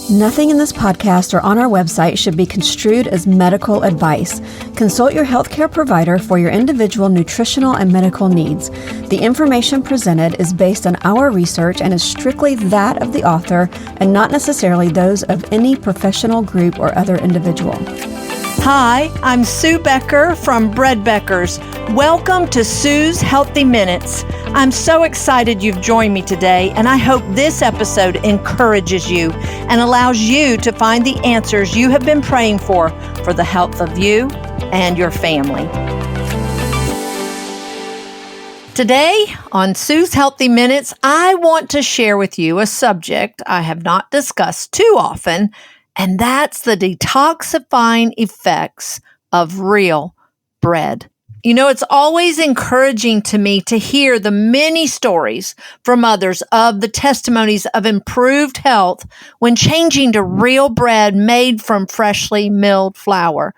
Nothing in this podcast or on our website should be construed as medical advice. Consult your healthcare provider for your individual nutritional and medical needs. The information presented is based on our research and is strictly that of the author and not necessarily those of any professional group or other individual. Hi, I'm Sue Becker from Bread Beckers. Welcome to Sue's Healthy Minutes. I'm so excited you've joined me today, and I hope this episode encourages you and allows you to find the answers you have been praying for the health of you and your family. Today on Sue's Healthy Minutes, I want to share with you a subject I have not discussed too often, and that's the detoxifying effects of real bread. You know, it's always encouraging to me to hear the many stories from others of the testimonies of improved health when changing to real bread made from freshly milled flour.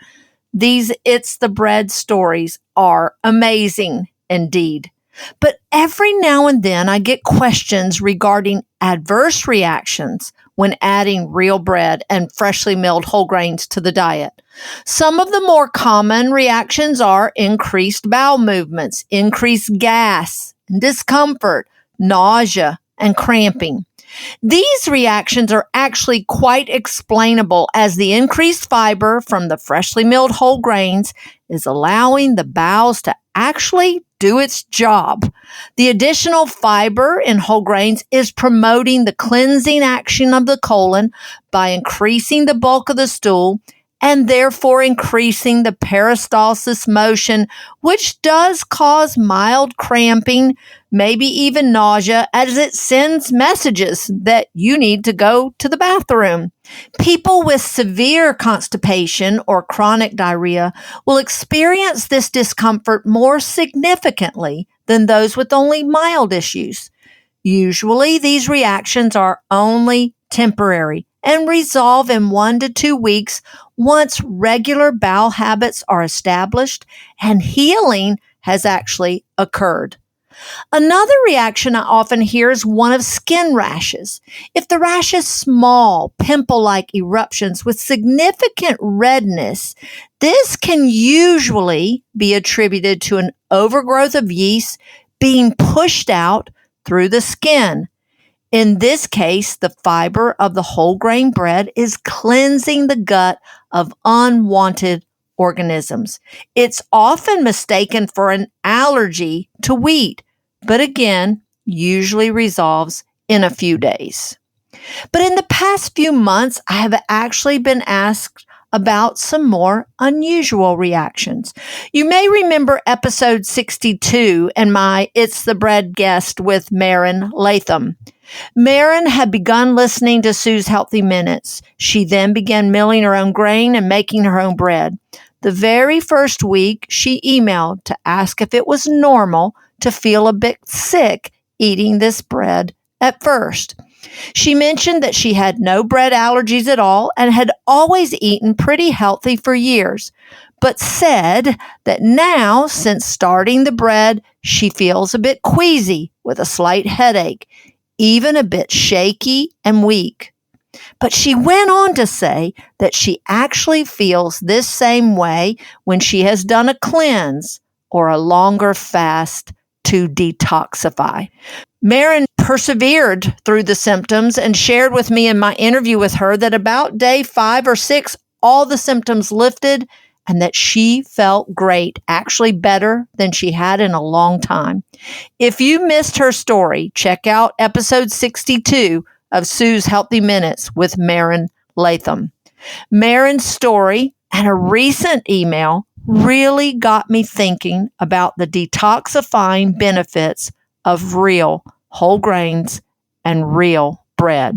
These It's the Bread stories are amazing indeed. But every now and then I get questions regarding adverse reactions when adding real bread and freshly milled whole grains to the diet. Some of the more common reactions are increased bowel movements, increased gas, discomfort, nausea, and cramping. These reactions are actually quite explainable as the increased fiber from the freshly milled whole grains is allowing the bowels to actually do its job. The additional fiber in whole grains is promoting the cleansing action of the colon by increasing the bulk of the stool and therefore increasing the peristalsis motion, which does cause mild cramping, maybe even nausea, as it sends messages that you need to go to the bathroom. People with severe constipation or chronic diarrhea will experience this discomfort more significantly than those with only mild issues. Usually, these reactions are only temporary and resolve in 1 to 2 weeks once regular bowel habits are established and healing has actually occurred. Another reaction I often hear is one of skin rashes. If the rash is small, pimple-like eruptions with significant redness, this can usually be attributed to an overgrowth of yeast being pushed out through the skin. In this case, the fiber of the whole grain bread is cleansing the gut of unwanted organisms. It's often mistaken for an allergy to wheat, but again, usually resolves in a few days. But in the past few months, I have actually been asked about some more unusual reactions. You may remember episode 62 and my It's the Bread guest with Marin Latham. Marin had begun listening to Sue's Healthy Minutes. She then began milling her own grain and making her own bread. The very first week, she emailed to ask if it was normal to feel a bit sick eating this bread at first. She mentioned that she had no bread allergies at all and had always eaten pretty healthy for years, but said that now, since starting the bread, she feels a bit queasy with a slight headache, even a bit shaky and weak. But she went on to say that she actually feels this same way when she has done a cleanse or a longer fast to detoxify. Marin persevered through the symptoms and shared with me in my interview with her that about day 5 or 6, all the symptoms lifted and that she felt great, actually better than she had in a long time. If you missed her story, check out episode 62 of Sue's Healthy Minutes with Marin Latham. Marin's story and a recent email really got me thinking about the detoxifying benefits of real whole grains and real bread.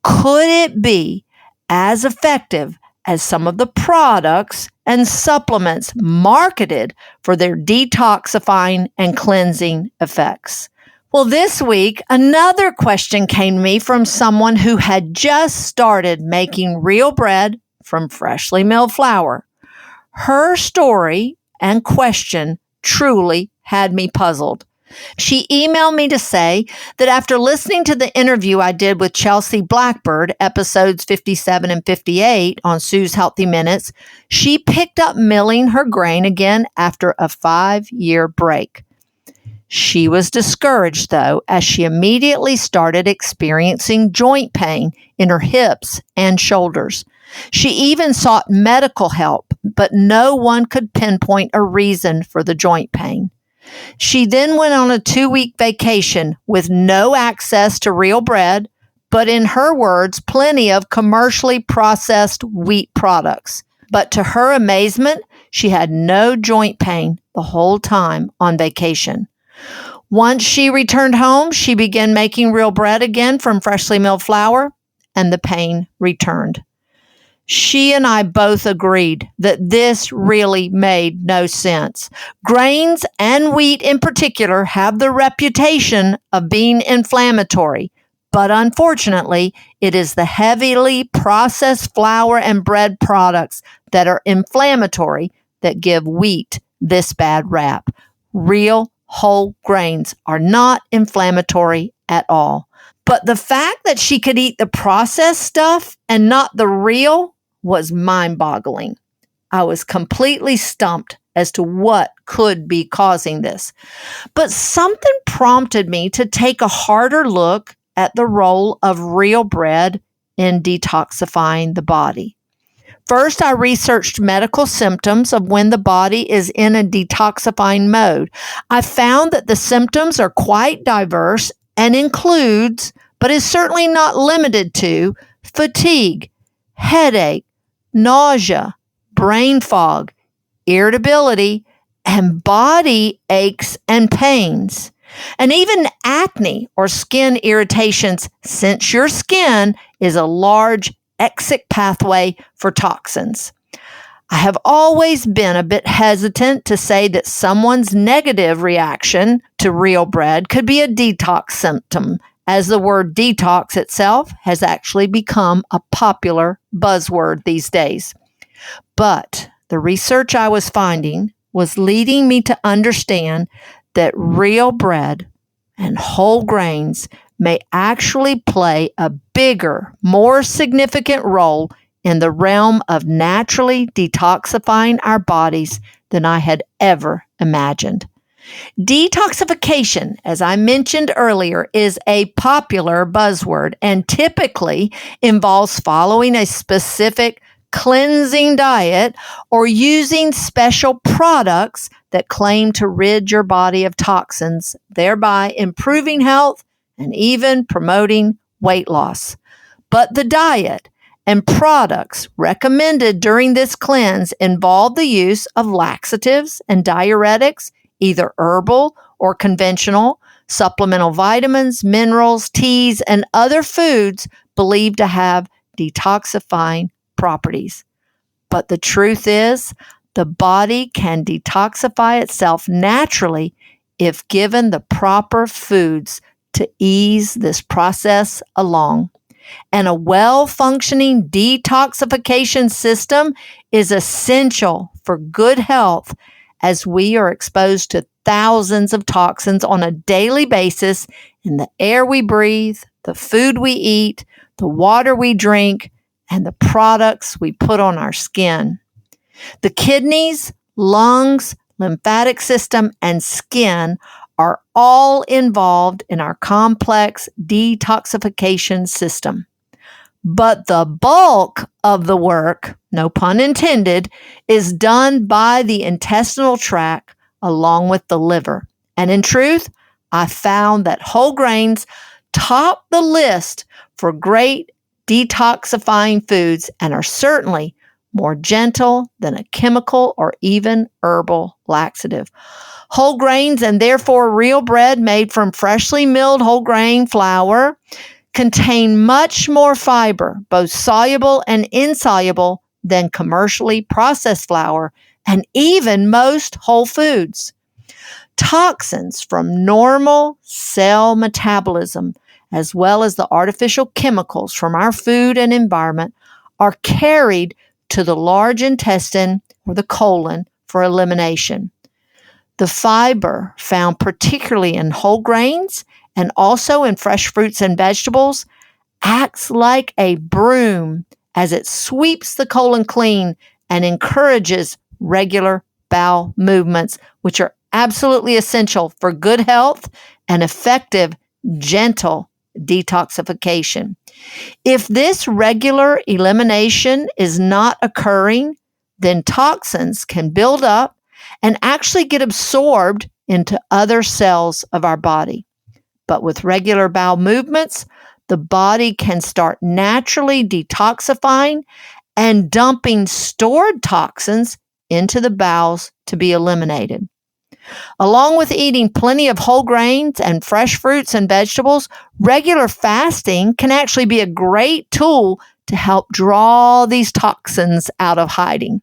Could it be as effective as some of the products and supplements marketed for their detoxifying and cleansing effects? Well, this week, another question came to me from someone who had just started making real bread from freshly milled flour. Her story and question truly had me puzzled. She emailed me to say that after listening to the interview I did with Chelsea Blackbird, episodes 57 and 58 on Sue's Healthy Minutes, she picked up milling her grain again after a 5-year break. She was discouraged, though, as she immediately started experiencing joint pain in her hips and shoulders. She even sought medical help, but no one could pinpoint a reason for the joint pain. She then went on a 2-week vacation with no access to real bread, but in her words, plenty of commercially processed wheat products. But to her amazement, she had no joint pain the whole time on vacation. Once she returned home, she began making real bread again from freshly milled flour, and the pain returned. She and I both agreed that this really made no sense. Grains and wheat in particular have the reputation of being inflammatory, but unfortunately, it is the heavily processed flour and bread products that are inflammatory that give wheat this bad rap. Real whole grains are not inflammatory at all. But the fact that she could eat the processed stuff and not the real was mind-boggling. I was completely stumped as to what could be causing this. But something prompted me to take a harder look at the role of real bread in detoxifying the body. First, I researched medical symptoms of when the body is in a detoxifying mode. I found that the symptoms are quite diverse and includes, but is certainly not limited to, fatigue, headache, nausea, brain fog, irritability, and body aches and pains, and even acne or skin irritations, since your skin is a large exit pathway for toxins. I have always been a bit hesitant to say that someone's negative reaction to real bread could be a detox symptom, as the word detox itself has actually become a popular buzzword these days. But the research I was finding was leading me to understand that real bread and whole grains may actually play a bigger, more significant role in the realm of naturally detoxifying our bodies than I had ever imagined. Detoxification, as I mentioned earlier, is a popular buzzword and typically involves following a specific cleansing diet or using special products that claim to rid your body of toxins, thereby improving health and even promoting weight loss. But the diet and products recommended during this cleanse involve the use of laxatives and diuretics, either herbal or conventional, supplemental vitamins, minerals, teas, and other foods believed to have detoxifying properties. But the truth is, the body can detoxify itself naturally if given the proper foods to ease this process along. And a well-functioning detoxification system is essential for good health, as we are exposed to thousands of toxins on a daily basis in the air we breathe, the food we eat, the water we drink, and the products we put on our skin. The kidneys, lungs, lymphatic system, and skin are all involved in our complex detoxification system. But the bulk of the work, no pun intended, is done by the intestinal tract along with the liver. And in truth, I found that whole grains top the list for great detoxifying foods and are certainly more gentle than a chemical or even herbal laxative. Whole grains, and therefore real bread made from freshly milled whole grain flour, contain much more fiber, both soluble and insoluble, than commercially processed flour and even most whole foods. Toxins from normal cell metabolism, as well as the artificial chemicals from our food and environment, are carried to the large intestine or the colon for elimination. The fiber found particularly in whole grains and also in fresh fruits and vegetables acts like a broom as it sweeps the colon clean and encourages regular bowel movements, which are absolutely essential for good health and effective, gentle detoxification. If this regular elimination is not occurring, then toxins can build up and actually get absorbed into other cells of our body. But with regular bowel movements, the body can start naturally detoxifying and dumping stored toxins into the bowels to be eliminated. Along with eating plenty of whole grains and fresh fruits and vegetables, regular fasting can actually be a great tool to help draw these toxins out of hiding.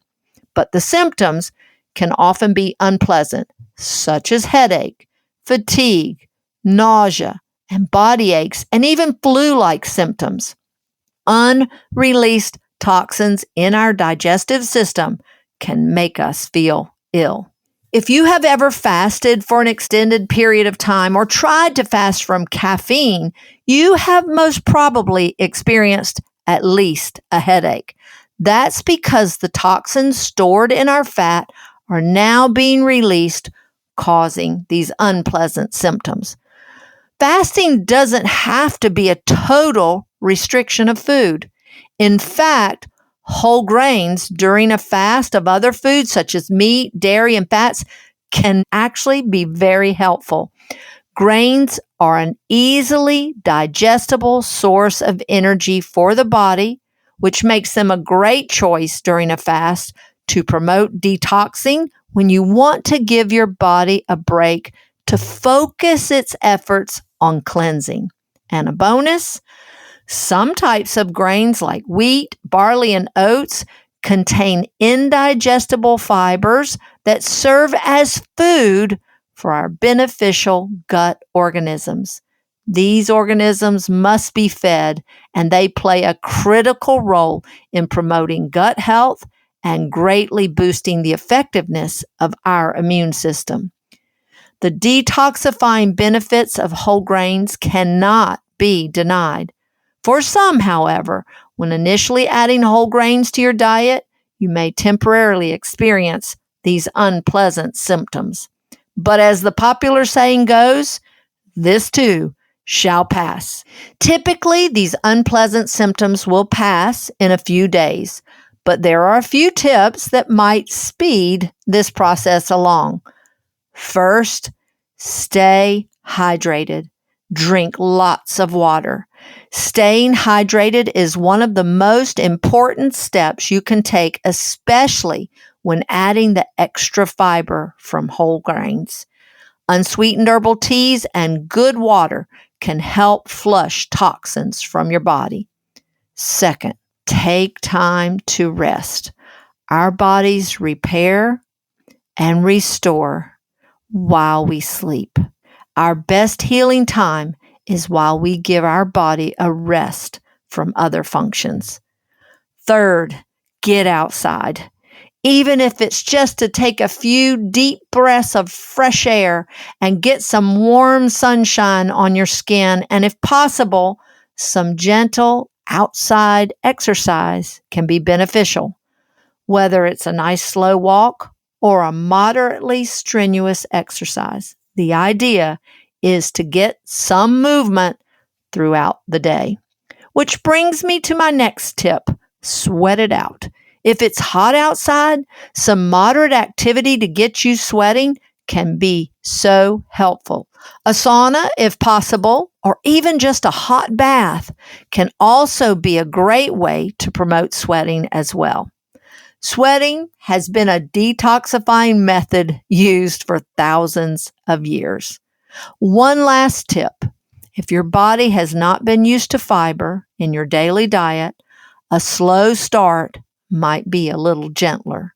But the symptoms can often be unpleasant, such as headache, fatigue, nausea, and body aches, and even flu-like symptoms. Unreleased toxins in our digestive system can make us feel ill. If you have ever fasted for an extended period of time or tried to fast from caffeine, you have most probably experienced at least a headache. That's because the toxins stored in our fat are now being released, causing these unpleasant symptoms. Fasting doesn't have to be a total restriction of food. In fact, whole grains during a fast of other foods such as meat, dairy, and fats can actually be very helpful. Grains are an easily digestible source of energy for the body, which makes them a great choice during a fast to promote detoxing when you want to give your body a break to focus its efforts on cleansing. And a bonus, some types of grains like wheat, barley, and oats contain indigestible fibers that serve as food for our beneficial gut organisms. These organisms must be fed, and they play a critical role in promoting gut health and greatly boosting the effectiveness of our immune system. The detoxifying benefits of whole grains cannot be denied. For some, however, when initially adding whole grains to your diet, you may temporarily experience these unpleasant symptoms. But as the popular saying goes, this too shall pass. Typically, these unpleasant symptoms will pass in a few days, but there are a few tips that might speed this process along. First, stay hydrated. Drink lots of water. Staying hydrated is one of the most important steps you can take, especially when adding the extra fiber from whole grains. Unsweetened herbal teas and good water can help flush toxins from your body. Second, take time to rest. Our bodies repair and restore while we sleep. Our best healing time is while we give our body a rest from other functions. Third, get outside. Even if it's just to take a few deep breaths of fresh air and get some warm sunshine on your skin, and if possible, some gentle outside exercise can be beneficial, whether it's a nice slow walk or a moderately strenuous exercise. The idea is to get some movement throughout the day. Which brings me to my next tip, sweat it out. If it's hot outside, some moderate activity to get you sweating can be so helpful. A sauna, if possible, or even just a hot bath can also be a great way to promote sweating as well. Sweating has been a detoxifying method used for thousands of years. One last tip. If your body has not been used to fiber in your daily diet, a slow start might be a little gentler.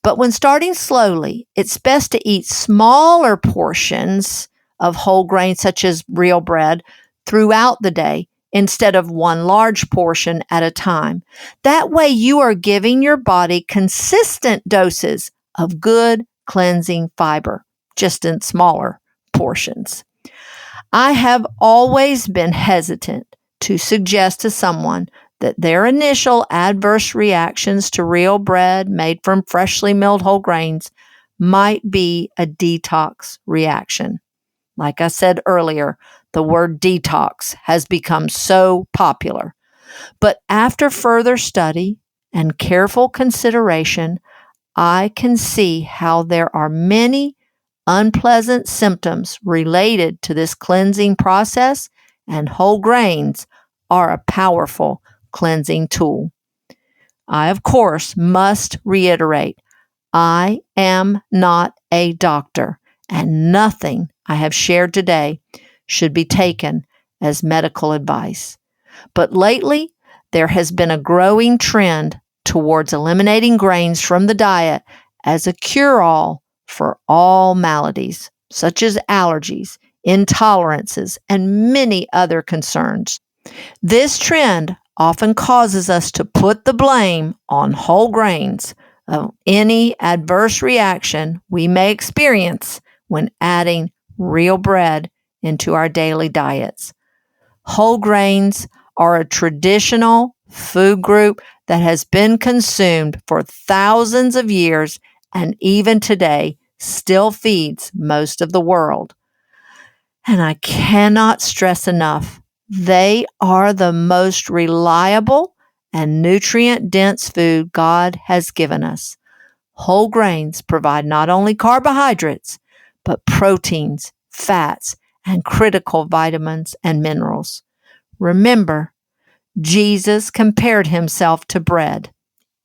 But when starting slowly, it's best to eat smaller portions of whole grains such as real bread throughout the day instead of one large portion at a time. That way you are giving your body consistent doses of good cleansing fiber just in smaller portions. I have always been hesitant to suggest to someone that their initial adverse reactions to real bread made from freshly milled whole grains might be a detox reaction. Like I said earlier, the word detox has become so popular. But after further study and careful consideration, I can see how there are many unpleasant symptoms related to this cleansing process, and whole grains are a powerful cleansing tool. I, of course, must reiterate, I am not a doctor, and nothing I have shared today should be taken as medical advice. But lately, there has been a growing trend towards eliminating grains from the diet as a cure-all for all maladies, such as allergies, intolerances, and many other concerns. This trend often causes us to put the blame on whole grains of any adverse reaction we may experience when adding real bread into our daily diets. Whole grains are a traditional food group that has been consumed for thousands of years and even today still feeds most of the world. And I cannot stress enough, they are the most reliable and nutrient-dense food God has given us. Whole grains provide not only carbohydrates, but proteins, fats, and critical vitamins and minerals. Remember, Jesus compared himself to bread,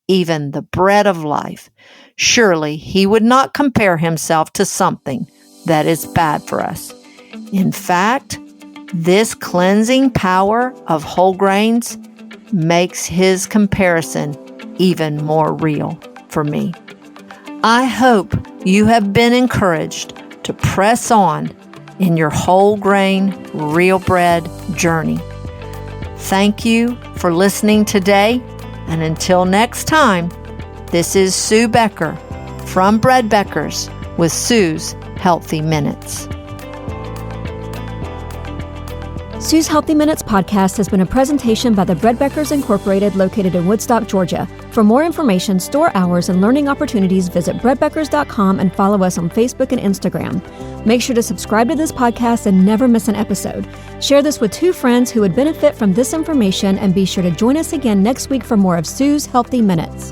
even the bread of life. Surely he would not compare himself to something that is bad for us. In fact, this cleansing power of whole grains makes his comparison even more real for me. I hope you have been encouraged to press on in your whole grain, real bread journey. Thank you for listening today, and until next time, this is Sue Becker from Bread Beckers with Sue's Healthy Minutes. Sue's Healthy Minutes podcast has been a presentation by the Bread Beckers Incorporated located in Woodstock, Georgia. For more information, store hours, and learning opportunities, visit breadbeckers.com and follow us on Facebook and Instagram. Make sure to subscribe to this podcast and never miss an episode. Share this with 2 friends who would benefit from this information, and be sure to join us again next week for more of Sue's Healthy Minutes.